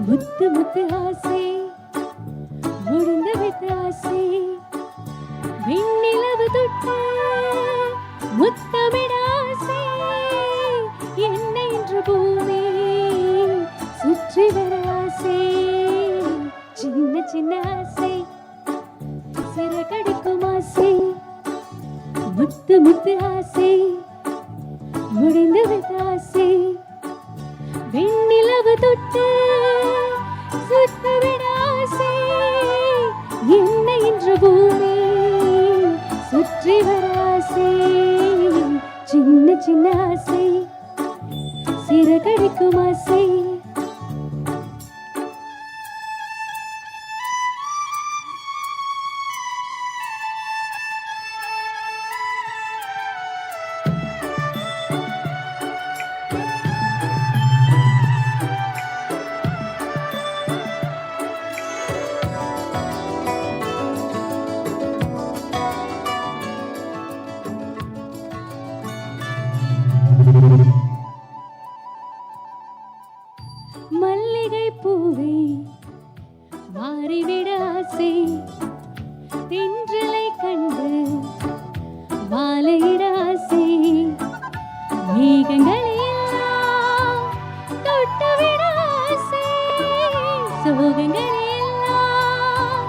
முத்து முத்து ஆசை முடிந்து விட்ட ஆசை விண்ணிலவு தொட்டு முத்தமிட ஆசை என்னை இன்று பூமி சுற்றி வர ஆசை சின்ன சின்ன ஆசை சிறகடிக்கும் ஆசை முத்து முத்து ஆசை முடிந்து விட்ட ஆசை விண்ணிலவு தொட்டு சுத்தமிட ஆசை என்னை இன்று பூமி சுற்றி வர ஆசை சின்ன சின்ன ஆசை சிறகடிக்கும் ஆசை மல்லிகை பூவை மாறிவிட ஆசை தென்றலை கண்டு வாழையிட ஆசை மேகங்களை எல்லாம் தொட்டுவிட ஆசை சோகங்களை எல்லாம்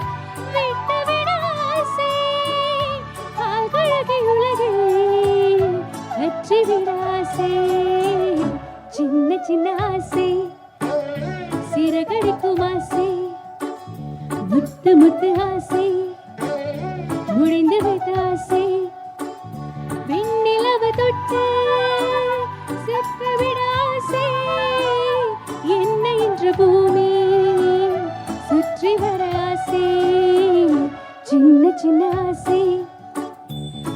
விட்டுவிட ஆசை ஆழ்கழகை உலகை கற்றிவிட ஆசை சின்ன சின்ன ஆசை சிறகடிக்கும் ஆசை முத்து முத்து ஆசை முடிந்து வைத்த ஆசை விண்ணிலவு தொட்டு செத்துவிட ஆசை என்னை இன்று பூமி சுற்றி வர ஆசை சின்ன சின்ன ஆசை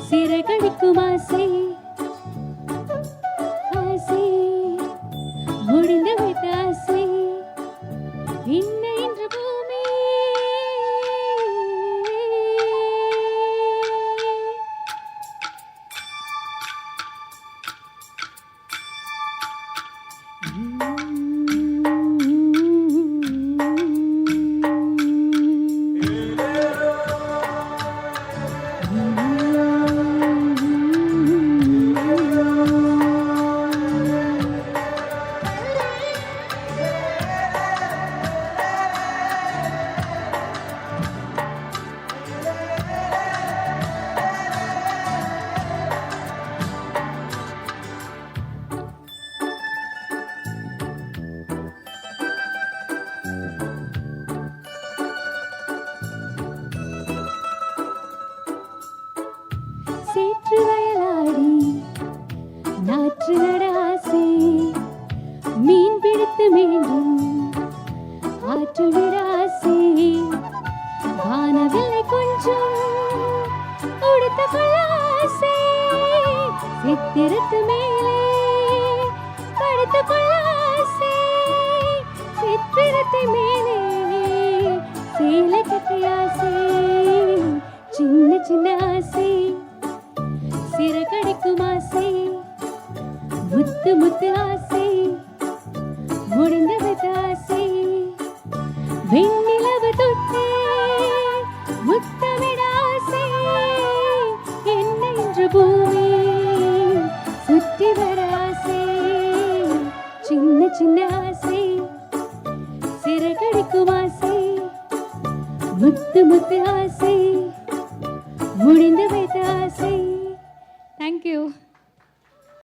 சிறகடிக்கும் ஆசை ஆசை முடிந்து வைத்த ஆசை என்னை இன்று பூமி சேற்று வயலாடி நாற்று நட ஆசை மீன் பிடித்து மீண்டும் ஆற்று விட ஆசை வானவில்லை கொஞ்சம் உடுத்த கொள்ள ஆசை சித்திரத்து மேலே படுத்து கொள்ள ஆசை சித்திரத்தை மேலே சேலை கட்டி ஆசை சின்ன சின்ன ஆசை சிறகடிக்கும் ஆசை முத்து முத்து ஆசை முடிந்து வைத்த ஆசை வெண்ணிலவு தொட்டு முத்தமிட ஆசை என்னை இன்று பூமி சுற்றி வர ஆசை சின்ன சின்ன ஆசை சிறகடிக்கும் ஆசை முத்து முத்து ஆசை முடிந்து வைத்த ஆசை